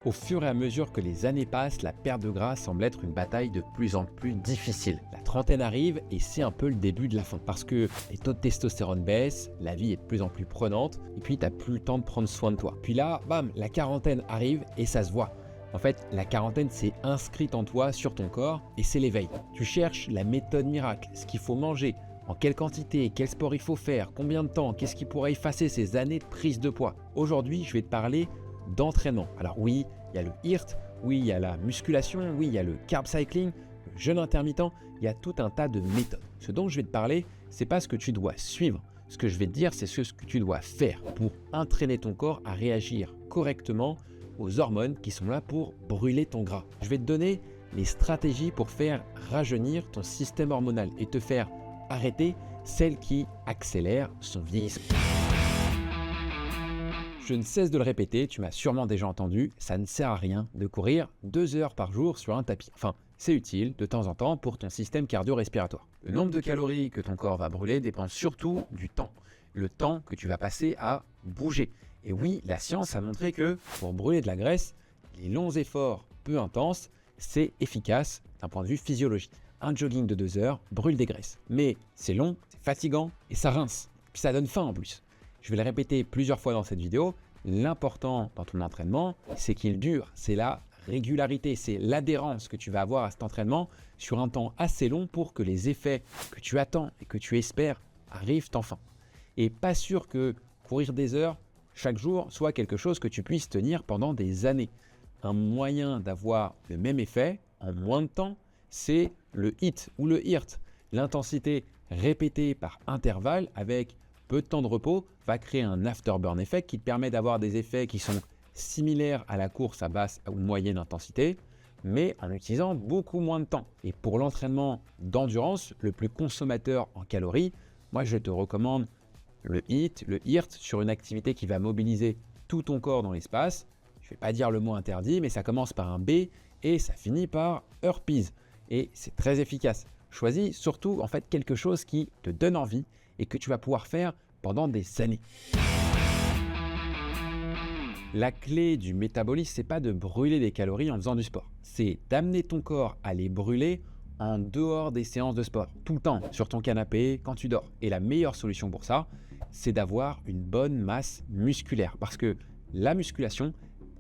Au fur et à mesure que les années passent, la perte de gras semble être une bataille de plus en plus difficile. La trentaine arrive et c'est un peu le début de la fin parce que les taux de testostérone baissent, la vie est de plus en plus prenante et puis tu n'as plus le temps de prendre soin de toi. Puis là, bam, la quarantaine arrive et ça se voit. En fait, la quarantaine s'est inscrite en toi, sur ton corps et c'est l'éveil. Tu cherches la méthode miracle, ce qu'il faut manger, en quelle quantité, quel sport il faut faire, combien de temps, qu'est-ce qui pourrait effacer ces années de prise de poids. Aujourd'hui, je vais te parler d'entraînement. Alors oui, il y a le HIIT, oui, il y a la musculation, oui, il y a le carb cycling, le jeûne intermittent, il y a tout un tas de méthodes. Ce dont je vais te parler, c'est pas ce que tu dois suivre. Ce que je vais te dire, c'est ce que tu dois faire pour entraîner ton corps à réagir correctement aux hormones qui sont là pour brûler ton gras. Je vais te donner les stratégies pour faire rajeunir ton système hormonal et te faire arrêter celles qui accélèrent son vieillissement. Je ne cesse de le répéter, tu m'as sûrement déjà entendu, ça ne sert à rien de courir 2 heures par jour sur un tapis. Enfin, c'est utile de temps en temps pour ton système cardio-respiratoire. Le nombre de calories que ton corps va brûler dépend surtout du temps. Le temps que tu vas passer à bouger. Et oui, la science a montré que pour brûler de la graisse, les longs efforts peu intenses, c'est efficace d'un point de vue physiologique. Un jogging de 2 heures brûle des graisses. Mais c'est long, c'est fatigant et ça rince. Puis ça donne faim en plus. Je vais le répéter plusieurs fois dans cette vidéo, l'important dans ton entraînement, c'est qu'il dure, c'est la régularité, c'est l'adhérence que tu vas avoir à cet entraînement sur un temps assez long pour que les effets que tu attends et que tu espères arrivent enfin. Et pas sûr que courir des heures chaque jour soit quelque chose que tu puisses tenir pendant des années. Un moyen d'avoir le même effet en moins de temps, c'est le HIIT ou le HIRT. L'intensité répétée par intervalle avec peu de temps de repos va créer un afterburn effect qui te permet d'avoir des effets qui sont similaires à la course à basse ou moyenne intensité, mais en utilisant beaucoup moins de temps. Et pour l'entraînement d'endurance, le plus consommateur en calories, moi je te recommande le HIIT, le HIRT sur une activité qui va mobiliser tout ton corps dans l'espace. Je ne vais pas dire le mot interdit, mais ça commence par un B et ça finit par herpes. Et c'est très efficace. Choisis surtout en fait quelque chose qui te donne envie et que tu vas pouvoir faire pendant des années. La clé du métabolisme, c'est pas de brûler des calories en faisant du sport. C'est d'amener ton corps à les brûler en dehors des séances de sport, tout le temps, sur ton canapé, quand tu dors. Et la meilleure solution pour ça, c'est d'avoir une bonne masse musculaire. Parce que la musculation,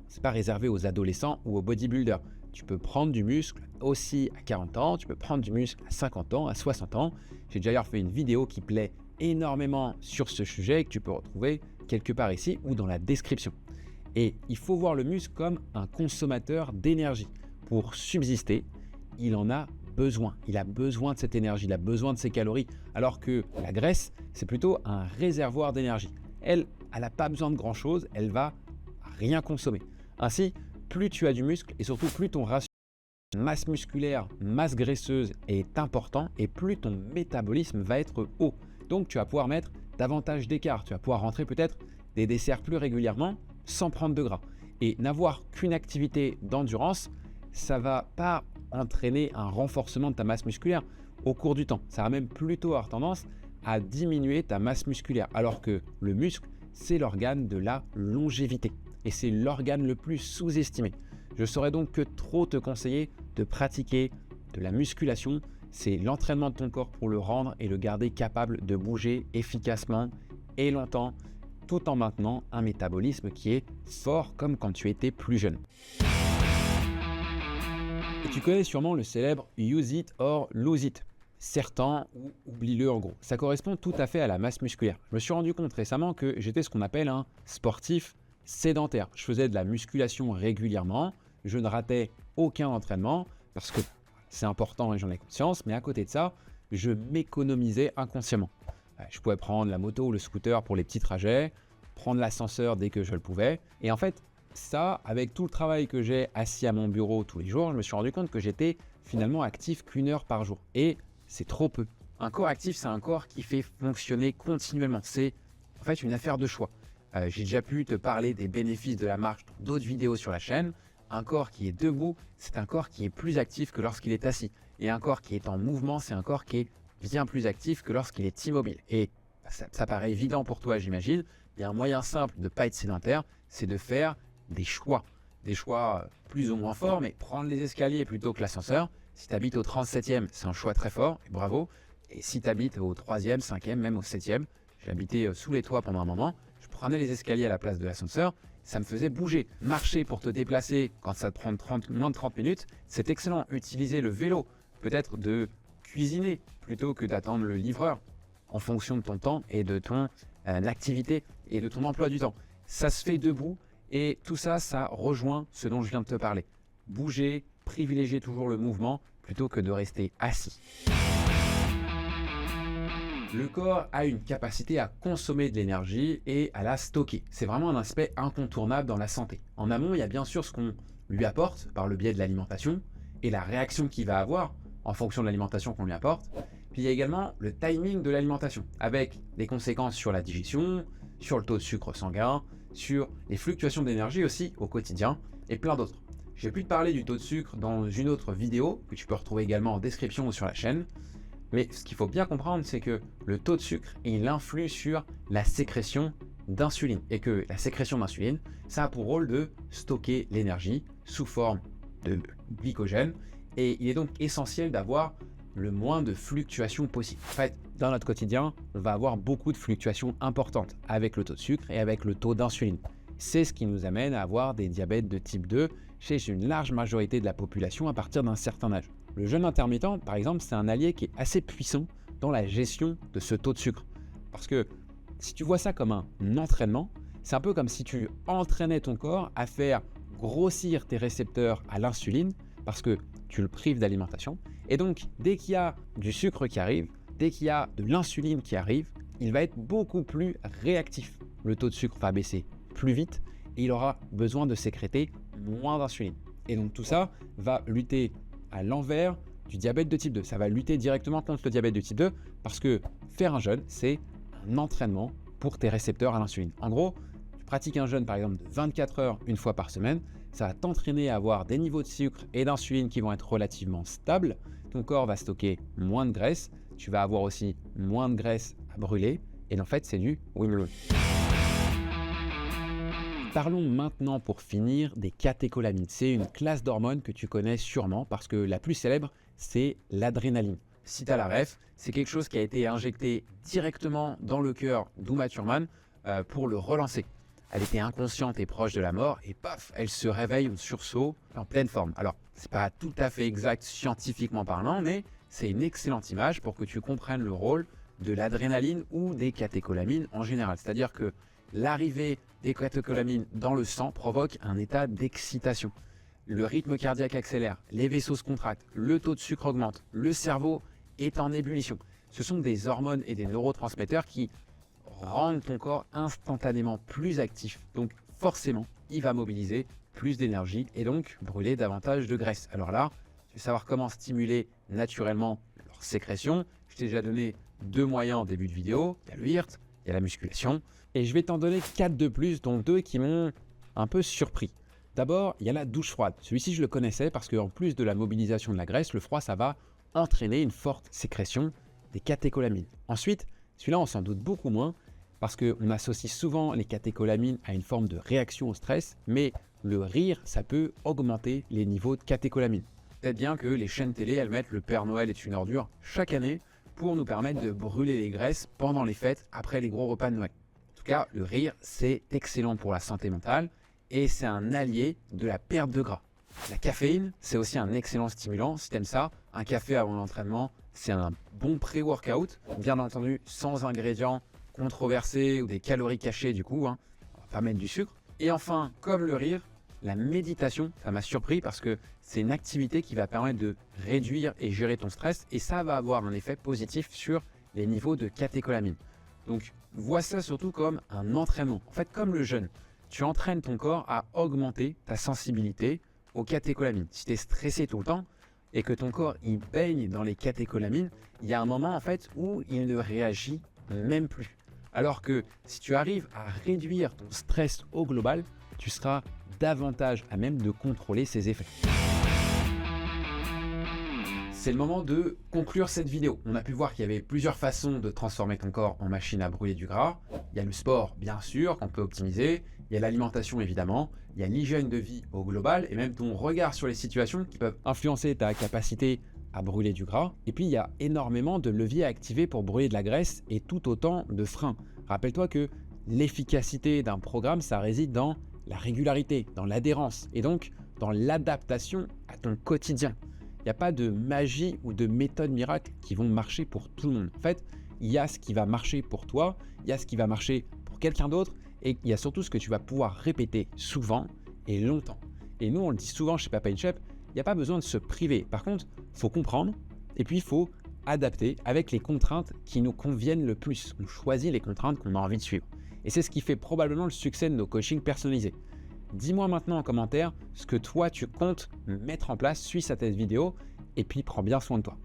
c'est pas réservé aux adolescents ou aux bodybuilders. Tu peux prendre du muscle aussi à 40 ans, tu peux prendre du muscle à 50 ans, à 60 ans. J'ai d'ailleurs fait une vidéo qui plaît énormément sur ce sujet que tu peux retrouver quelque part ici ou dans la description. Et il faut voir le muscle comme un consommateur d'énergie. Pour subsister, il en a besoin. Il a besoin de cette énergie, il a besoin de ces calories. Alors que la graisse, c'est plutôt un réservoir d'énergie. Elle n'a pas besoin de grand-chose, elle va rien consommer. Ainsi, plus tu as du muscle et surtout plus ton ratio masse musculaire, masse graisseuse est important et plus ton métabolisme va être haut. Donc tu vas pouvoir mettre davantage d'écart, tu vas pouvoir rentrer peut-être des desserts plus régulièrement sans prendre de gras. Et n'avoir qu'une activité d'endurance, ça ne va pas entraîner un renforcement de ta masse musculaire au cours du temps. Ça va même plutôt avoir tendance à diminuer ta masse musculaire. Alors que le muscle, c'est l'organe de la longévité. Et c'est l'organe le plus sous-estimé. Je saurais donc que trop te conseiller de pratiquer de la musculation. C'est l'entraînement de ton corps pour le rendre et le garder capable de bouger efficacement et longtemps, tout en maintenant un métabolisme qui est fort comme quand tu étais plus jeune. Et tu connais sûrement le célèbre « use it or lose it ». Certains, ou oublie-le en gros. Ça correspond tout à fait à la masse musculaire. Je me suis rendu compte récemment que j'étais ce qu'on appelle un sportif sédentaire. Je faisais de la musculation régulièrement, je ne ratais aucun entraînement parce que c'est important et j'en ai conscience, mais à côté de ça, je m'économisais inconsciemment. Je pouvais prendre la moto ou le scooter pour les petits trajets, prendre l'ascenseur dès que je le pouvais. Et en fait, ça, avec tout le travail que j'ai assis à mon bureau tous les jours, je me suis rendu compte que j'étais finalement actif qu'1 heure par jour. Et c'est trop peu. Un corps actif, c'est un corps qui fait fonctionner continuellement. C'est en fait une affaire de choix. J'ai déjà pu te parler des bénéfices de la marche dans d'autres vidéos sur la chaîne. Un corps qui est debout, c'est un corps qui est plus actif que lorsqu'il est assis. Et un corps qui est en mouvement, c'est un corps qui est bien plus actif que lorsqu'il est immobile. Et ça paraît évident pour toi, j'imagine. Il y a un moyen simple de ne pas être sédentaire, c'est de faire des choix. des choix plus ou moins forts, mais prendre les escaliers plutôt que l'ascenseur, si tu habites au 37e, c'est un choix très fort, et bravo. Et si tu habites au 3e, 5e, même au 7e, j'ai habité sous les toits pendant un moment, je prenais les escaliers à la place de l'ascenseur, ça me faisait bouger. Marcher pour te déplacer quand ça te prend moins de 30 minutes, c'est excellent. Utiliser le vélo, peut-être de cuisiner plutôt que d'attendre le livreur en fonction de ton temps et de ton activité et de ton emploi du temps. Ça se fait debout et tout ça, ça rejoint ce dont je viens de te parler. Bouger, privilégier toujours le mouvement plutôt que de rester assis. Le corps a une capacité à consommer de l'énergie et à la stocker. C'est vraiment un aspect incontournable dans la santé. En amont, il y a bien sûr ce qu'on lui apporte par le biais de l'alimentation et la réaction qu'il va avoir en fonction de l'alimentation qu'on lui apporte. Puis il y a également le timing de l'alimentation avec des conséquences sur la digestion, sur le taux de sucre sanguin, sur les fluctuations d'énergie aussi au quotidien et plein d'autres. J'ai pu te parler du taux de sucre dans une autre vidéo que tu peux retrouver également en description ou sur la chaîne. Mais ce qu'il faut bien comprendre, c'est que le taux de sucre, il influe sur la sécrétion d'insuline. Et que la sécrétion d'insuline, ça a pour rôle de stocker l'énergie sous forme de glycogène. Et il est donc essentiel d'avoir le moins de fluctuations possible. En fait, dans notre quotidien, on va avoir beaucoup de fluctuations importantes avec le taux de sucre et avec le taux d'insuline. C'est ce qui nous amène à avoir des diabètes de type 2 chez une large majorité de la population à partir d'un certain âge. Le jeûne intermittent, par exemple, c'est un allié qui est assez puissant dans la gestion de ce taux de sucre. Parce que si tu vois ça comme un entraînement, c'est un peu comme si tu entraînais ton corps à faire grossir tes récepteurs à l'insuline parce que tu le prives d'alimentation. Et donc, dès qu'il y a du sucre qui arrive, dès qu'il y a de l'insuline qui arrive, il va être beaucoup plus réactif. Le taux de sucre va baisser plus vite et il aura besoin de sécréter moins d'insuline. Et donc tout ça va lutter à l'envers du diabète de type 2. Ça va lutter directement contre le diabète de type 2 parce que faire un jeûne, c'est un entraînement pour tes récepteurs à l'insuline. En gros, tu pratiques un jeûne par exemple de 24 heures une fois par semaine, ça va t'entraîner à avoir des niveaux de sucre et d'insuline qui vont être relativement stables. Ton corps va stocker moins de graisse, tu vas avoir aussi moins de graisse à brûler et en fait c'est du win-win. Parlons maintenant pour finir des catécholamines. C'est une classe d'hormones que tu connais sûrement parce que la plus célèbre, c'est l'adrénaline. Si tu as la ref, c'est quelque chose qui a été injecté directement dans le cœur d'Uma Thurman pour le relancer. Elle était inconsciente et proche de la mort et paf, elle se réveille au sursaut en pleine forme. Alors, c'est pas tout à fait exact scientifiquement parlant, mais c'est une excellente image pour que tu comprennes le rôle de l'adrénaline ou des catécholamines en général. C'est-à-dire que l'arrivée des catécholamines dans le sang provoque un état d'excitation. Le rythme cardiaque accélère, les vaisseaux se contractent, le taux de sucre augmente, le cerveau est en ébullition. Ce sont des hormones et des neurotransmetteurs qui rendent ton corps instantanément plus actif. Donc forcément, il va mobiliser plus d'énergie et donc brûler davantage de graisse. Alors là, tu veux savoir comment stimuler naturellement leur sécrétion. Je t'ai déjà donné 2 moyens en début de vidéo. Il y a le HIIT, il y a la musculation. Et je vais t'en donner 4 de plus, dont 2 qui m'ont un peu surpris. D'abord, il y a la douche froide. Celui-ci, je le connaissais parce qu'en plus de la mobilisation de la graisse, le froid, ça va entraîner une forte sécrétion des catécholamines. Ensuite, celui-là, on s'en doute beaucoup moins parce qu'on associe souvent les catécholamines à une forme de réaction au stress, mais le rire, ça peut augmenter les niveaux de catécholamines. Peut-être bien que les chaînes télé, elles mettent le Père Noël est une ordure chaque année pour nous permettre de brûler les graisses pendant les fêtes après les gros repas de Noël. En tout cas, le rire, c'est excellent pour la santé mentale et c'est un allié de la perte de gras. La caféine, c'est aussi un excellent stimulant. Si tu aimes ça, un café avant l'entraînement, c'est un bon pré-workout. Bien entendu, sans ingrédients controversés ou des calories cachées du coup. On va pas mettre du sucre. Et enfin, comme le rire, la méditation, ça m'a surpris parce que c'est une activité qui va permettre de réduire et gérer ton stress et ça va avoir un effet positif sur les niveaux de catécholamines. Donc, vois ça surtout comme un entraînement. En fait, comme le jeûne, tu entraînes ton corps à augmenter ta sensibilité aux catécholamines. Si tu es stressé tout le temps et que ton corps il baigne dans les catécholamines, il y a un moment en fait où il ne réagit même plus. Alors que si tu arrives à réduire ton stress au global, tu seras davantage à même de contrôler ses effets. c'est le moment de conclure cette vidéo. On a pu voir qu'il y avait plusieurs façons de transformer ton corps en machine à brûler du gras. Il y a le sport, bien sûr, qu'on peut optimiser. Il y a l'alimentation, évidemment. Il y a l'hygiène de vie au global et même ton regard sur les situations qui peuvent influencer ta capacité à brûler du gras. Et puis, il y a énormément de leviers à activer pour brûler de la graisse et tout autant de freins. Rappelle-toi que l'efficacité d'un programme, ça réside dans la régularité, dans l'adhérence et donc dans l'adaptation à ton quotidien. Il n'y a pas de magie ou de méthode miracle qui vont marcher pour tout le monde. En fait, il y a ce qui va marcher pour toi, il y a ce qui va marcher pour quelqu'un d'autre et il y a surtout ce que tu vas pouvoir répéter souvent et longtemps. Et nous, on le dit souvent chez Papa In Shape, il n'y a pas besoin de se priver. Par contre, il faut comprendre et puis il faut adapter avec les contraintes qui nous conviennent le plus. On choisit les contraintes qu'on a envie de suivre. Et c'est ce qui fait probablement le succès de nos coachings personnalisés. Dis-moi maintenant en commentaire ce que toi tu comptes mettre en place suite à cette vidéo et puis prends bien soin de toi.